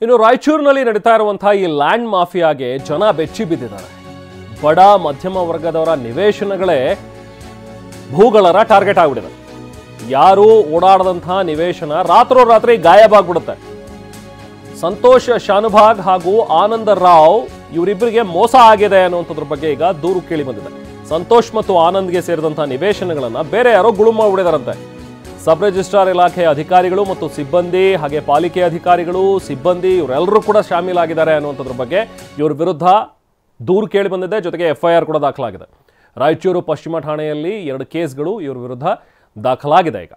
ಇನ್ನು ರಾಯಚೂರಿನಲ್ಲಿ ನಡೀತಾ ಇರುವಂತಹ ಈ ಲ್ಯಾಂಡ್ ಮಾಫಿಯಾಗೆ ಜನ ಬೆಚ್ಚಿ ಬಿದ್ದಿದ್ದಾರೆ. ಬಡ ಮಧ್ಯಮ ವರ್ಗದವರ ನಿವೇಶನಗಳೇ ಭೂಗಳರ ಟಾರ್ಗೆಟ್ ಆಗಿಬಿಟ್ಟಿದೆ. ಯಾರು ಓಡಾಡದಂತಹ ನಿವೇಶನ ರಾತ್ರೋರಾತ್ರಿ ಗಾಯಬಾಗ್ಬಿಡುತ್ತೆ. ಸಂತೋಷ್ ಶಾನುಭಾಗ್ ಹಾಗೂ ಆನಂದ ರಾವ್ ಇವರಿಬ್ಬರಿಗೆ ಮೋಸ ಆಗಿದೆ ಅನ್ನುವಂಥದ್ರ ಬಗ್ಗೆ ಈಗ ದೂರು ಕೇಳಿ ಬಂದಿದೆ. ಸಂತೋಷ್ ಮತ್ತು ಆನಂದ್ಗೆ ಸೇರಿದಂತಹ ನಿವೇಶನಗಳನ್ನ ಬೇರೆ ಯಾರೋ ಗುಳುಮ ಮಾಡಿಬಿಡಿದಾರಂತೆ. ಸಬ್ ರಿಜಿಸ್ಟ್ರಾರ್ ಇಲಾಖೆಯ ಅಧಿಕಾರಿಗಳು ಮತ್ತು ಸಿಬ್ಬಂದಿ, ಹಾಗೆ ಪಾಲಿಕೆ ಅಧಿಕಾರಿಗಳು, ಸಿಬ್ಬಂದಿ ಇವರೆಲ್ಲರೂ ಕೂಡ ಶಾಮೀಲಾಗಿದ್ದಾರೆ ಅನ್ನುವಂಥದ್ರ ಬಗ್ಗೆ ಇವ್ರ ವಿರುದ್ಧ ದೂರು ಕೇಳಿ ಬಂದಿದೆ. ಜೊತೆಗೆ FIR ಕೂಡ ದಾಖಲಾಗಿದೆ. ರಾಯಚೂರು ಪಶ್ಚಿಮ ಠಾಣೆಯಲ್ಲಿ 2 ಕೇಸ್ಗಳು ಇವ್ರ ವಿರುದ್ಧ ದಾಖಲಾಗಿದೆ. ಈಗ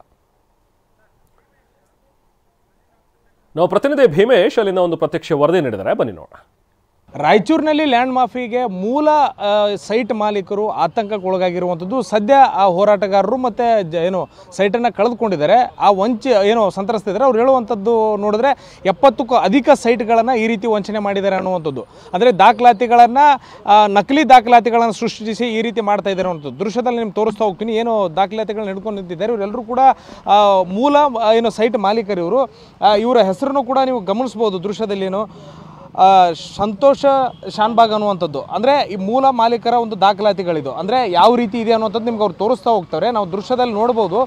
ನಾವು ಪ್ರತಿನಿಧಿ ಭೀಮೇಶ್ ಅಲ್ಲಿಂದ ಒಂದು ಪ್ರತ್ಯಕ್ಷ ವರದಿ ನೀಡಿದ್ದಾರೆ, ಬನ್ನಿ ನೋಡೋಣ. ರಾಯಚೂರಿನಲ್ಲಿ ಲ್ಯಾಂಡ್ ಮಾಫಿಗೆ ಮೂಲ ಸೈಟ್ ಮಾಲೀಕರು ಆತಂಕಕ್ಕೊಳಗಾಗಿರುವಂಥದ್ದು. ಸದ್ಯ ಆ ಹೋರಾಟಗಾರರು ಮತ್ತು ಏನು ಸೈಟನ್ನು ಕಳೆದುಕೊಂಡಿದ್ದಾರೆ, ಆ ಏನು ಸಂತ್ರಸ್ತಿದ್ದಾರೆ, ಅವ್ರು ಹೇಳುವಂಥದ್ದು ನೋಡಿದ್ರೆ 70ಕ್ಕೂ ಅಧಿಕ ಸೈಟ್ಗಳನ್ನು ಈ ರೀತಿ ವಂಚನೆ ಮಾಡಿದ್ದಾರೆ ಅನ್ನುವಂಥದ್ದು. ಅಂದರೆ ದಾಖಲಾತಿಗಳನ್ನು ನಕಲಿ ದಾಖಲಾತಿಗಳನ್ನು ಸೃಷ್ಟಿಸಿ ಈ ರೀತಿ ಮಾಡ್ತಾ ಇದ್ದಾರೆ ಅನ್ನೋಂಥದ್ದು. ದೃಶ್ಯದಲ್ಲಿ ನಿಮ್ಗೆ ತೋರಿಸ್ತಾ ಹೋಗ್ತೀನಿ. ಏನು ದಾಖಲಾತಿಗಳನ್ನ ಹಿಡ್ಕೊಂಡು ನಿಂತಿದ್ದಾರೆ ಇವರೆಲ್ಲರೂ ಕೂಡ ಮೂಲ ಏನು ಸೈಟ್ ಮಾಲೀಕರು ಇವರು. ಇವರ ಹೆಸರನ್ನು ಕೂಡ ನೀವು ಗಮನಿಸ್ಬೋದು ದೃಶ್ಯದಲ್ಲಿ. ಏನು ಸಂತೋಷ ಶಾನ್ಭಾಗ್ ಅನ್ನುವಂಥದ್ದು. ಅಂದರೆ ಈ ಮೂಲ ಮಾಲೀಕರ ಒಂದು ದಾಖಲಾತಿಗಳಿದು. ಅಂದರೆ ಯಾವ ರೀತಿ ಇದೆ ಅನ್ನುವಂಥದ್ದು ನಿಮ್ಗೆ ಅವ್ರು ತೋರಿಸ್ತಾ ಹೋಗ್ತಾರೆ. ನಾವು ದೃಶ್ಯದಲ್ಲಿ ನೋಡ್ಬೋದು.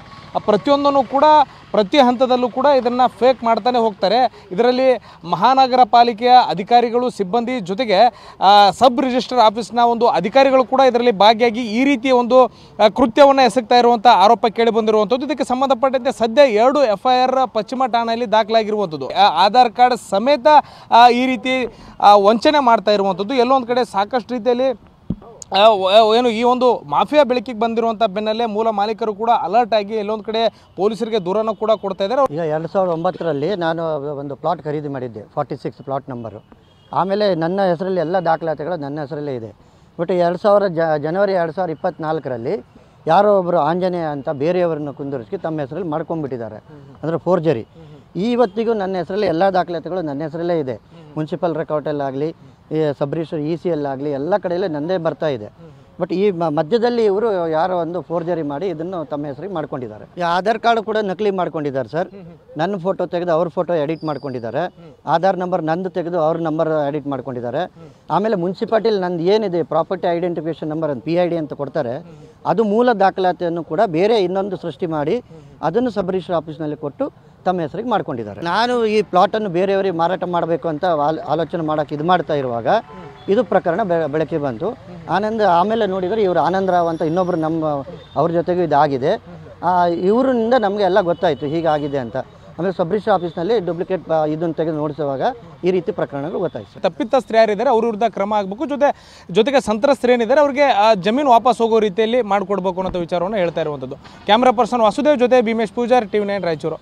ಪ್ರತಿಯೊಂದನ್ನು ಕೂಡ ಪ್ರತಿ ಹಂತದಲ್ಲೂ ಕೂಡ ಇದನ್ನು ಫೇಕ್ ಮಾಡ್ತಾನೆ ಹೋಗ್ತಾರೆ. ಇದರಲ್ಲಿ ಮಹಾನಗರ ಪಾಲಿಕೆಯ ಅಧಿಕಾರಿಗಳು, ಸಿಬ್ಬಂದಿ, ಜೊತೆಗೆ ಸಬ್ ರಿಜಿಸ್ಟ್ರಾರ್ ಆಫೀಸ್ನ ಒಂದು ಅಧಿಕಾರಿಗಳು ಕೂಡ ಇದರಲ್ಲಿ ಭಾಗಿಯಾಗಿ ಈ ರೀತಿಯ ಒಂದು ಕೃತ್ಯವನ್ನು ಎಸಗ್ತಾ ಇರುವಂಥ ಆರೋಪ ಕೇಳಿ ಬಂದಿರುವಂಥದ್ದು. ಇದಕ್ಕೆ ಸಂಬಂಧಪಟ್ಟಂತೆ ಸದ್ಯ 2 FIR ಪಶ್ಚಿಮ ಠಾಣೆಯಲ್ಲಿ ದಾಖಲಾಗಿರುವಂಥದ್ದು. ಆಧಾರ್ ಕಾರ್ಡ್ ಸಮೇತ ಈ ರೀತಿ ವಂಚನೆ ಮಾಡ್ತಾ ಇರುವಂಥದ್ದು. ಎಲ್ಲೊಂದು ಕಡೆ ಸಾಕಷ್ಟು ರೀತಿಯಲ್ಲಿ ಏನು ಈ ಒಂದು ಮಾಫಿಯಾ ಬೆಳಕಿಗೆ ಬಂದಿರುವಂಥ ಬೆನ್ನಲ್ಲೇ ಮೂಲ ಮಾಲೀಕರು ಕೂಡ ಅಲರ್ಟ್ ಆಗಿ ಎಲ್ಲೊಂದು ಕಡೆ ಪೊಲೀಸರಿಗೆ ದೂರನ್ನು ಕೂಡ ಕೊಡ್ತಾ ಇದ್ದಾರೆ. ಈಗ 2009ರಲ್ಲಿ ನಾನು ಒಂದು ಪ್ಲಾಟ್ ಖರೀದಿ ಮಾಡಿದ್ದೆ, 46 ಪ್ಲಾಟ್ ನಂಬರು. ಆಮೇಲೆ ನನ್ನ ಹೆಸರಲ್ಲಿ ಎಲ್ಲ ದಾಖಲಾತಿಗಳು ನನ್ನ ಹೆಸರಲ್ಲೇ ಇದೆ. ಬಟ್ ಜನವರಿ 2024ರಲ್ಲಿ ಯಾರೋ ಒಬ್ಬರು ಆಂಜನೇಯ ಅಂತ ಬೇರೆಯವರನ್ನು ಕುಂದಿರಿಸಿ ತಮ್ಮ ಹೆಸರಲ್ಲಿ ಮಾಡ್ಕೊಂಡ್ಬಿಟ್ಟಿದ್ದಾರೆ. ಅಂದರೆ ಫೋರ್ಜರಿ. ಇವತ್ತಿಗೂ ನನ್ನ ಹೆಸರಲ್ಲಿ ಎಲ್ಲ ದಾಖಲಾತಿಗಳು ನನ್ನ ಹೆಸರಲ್ಲೇ ಇದೆ. ಮುನ್ಸಿಪಲ್ ರೆಕಾರ್ಡಲ್ಲಾಗಲಿ, ಸಬ್ ರಿಜಿಸ್ಟರ್ EC ಆಗಲಿ ಎಲ್ಲ ಕಡೆಯಲ್ಲೇ ನನ್ನದೇ ಬರ್ತಾ ಇದೆ. ಬಟ್ ಈ ಮಧ್ಯದಲ್ಲಿ ಇವರು ಯಾರೋ ಒಂದು ಫೋರ್ಜರಿ ಮಾಡಿ ಇದನ್ನು ತಮ್ಮ ಹೆಸರಿಗೆ ಮಾಡ್ಕೊಂಡಿದ್ದಾರೆ. ಈ ಆಧಾರ್ ಕಾರ್ಡ್ ಕೂಡ ನಕಲಿ ಮಾಡ್ಕೊಂಡಿದ್ದಾರೆ ಸರ್. ನನ್ನ ಫೋಟೋ ತೆಗೆದು ಅವ್ರ ಫೋಟೋ ಎಡಿಟ್ ಮಾಡ್ಕೊಂಡಿದ್ದಾರೆ. ಆಧಾರ್ ನಂಬರ್ ನಂದು ತೆಗೆದು ಅವ್ರ ನಂಬರ್ ಎಡಿಟ್ ಮಾಡ್ಕೊಂಡಿದ್ದಾರೆ. ಆಮೇಲೆ ಮುನ್ಸಿಪಾಲ್ಟಿಲಿ ನಂದು ಏನಿದೆ ಪ್ರಾಪರ್ಟಿ ಐಡೆಂಟಿಫಿಕೇಷನ್ ನಂಬರ್ ಅಂತ PID ಅಂತ ಕೊಡ್ತಾರೆ, ಅದು ಮೂಲ ದಾಖಲಾತಿಯನ್ನು ಕೂಡ ಬೇರೆ ಇನ್ನೊಂದು ಸೃಷ್ಟಿ ಮಾಡಿ ಅದನ್ನು ಸಬ್ ರಿಜಿಸ್ಟರ್ ಆಫೀಸ್ನಲ್ಲಿ ಕೊಟ್ಟು ತಮ್ಮ ಹೆಸರಿಗೆ ಮಾಡ್ಕೊಂಡಿದ್ದಾರೆ. ನಾನು ಈ ಪ್ಲಾಟನ್ನು ಬೇರೆಯವರಿಗೆ ಮಾರಾಟ ಮಾಡಬೇಕು ಅಂತ ಆಲೋಚನೆ ಮಾಡೋಕ್ಕೆ ಇದು ಮಾಡ್ತಾ ಇರುವಾಗ ಇದು ಪ್ರಕರಣ ಬೆಳಕಿಗೆ ಬಂತು. ಆಮೇಲೆ ನೋಡಿದರೆ ಇವರು ಆನಂದ್ ರಾವ್ ಅಂತ ಇನ್ನೊಬ್ಬರು ಅವ್ರ ಜೊತೆಗೂ ಇದಾಗಿದೆ. ಇವರಿಂದ ನಮಗೆ ಎಲ್ಲ ಗೊತ್ತಾಯಿತು ಹೀಗಾಗಿದೆ ಅಂತ. ಆಮೇಲೆ ಸಬ್ ರಿಜಿಸ್ಟರ್ ಆಫೀಸ್ನಲ್ಲಿ ಡೂಪ್ಲಿಕೇಟ್ ಇದನ್ನು ತೆಗೆದು ನೋಡಿಸುವಾಗ ಈ ರೀತಿ ಪ್ರಕರಣಗಳು ಗೊತ್ತಾಯಿತು. ತಪ್ಪಿತಸ್ಥರು ಯಾರಿದ್ದಾರೆ ಅವ್ರ ವಿರುದ್ಧ ಕ್ರಮ ಆಗಬೇಕು. ಜೊತೆಗೆ ಸಂತ್ರಸ್ತರು ಏನಿದ್ದಾರೆ ಅವ್ರಿಗೆ ಜಮೀನು ವಾಪಸ್ ಹೋಗೋ ರೀತಿಯಲ್ಲಿ ಮಾಡಿಕೊಡ್ಬೇಕು ಅನ್ನೋ ವಿಚಾರವನ್ನು ಹೇಳ್ತಾ ಇರುವಂಥದ್ದು. ಕ್ಯಾಮ್ರಾ ಪರ್ಸನ್ ವಾಸುದೇವ್ ಜೊತೆ ಭೀಮೇಶ್ ಪೂಜಾರಿ, TV9 ರಾಯಚೂರು.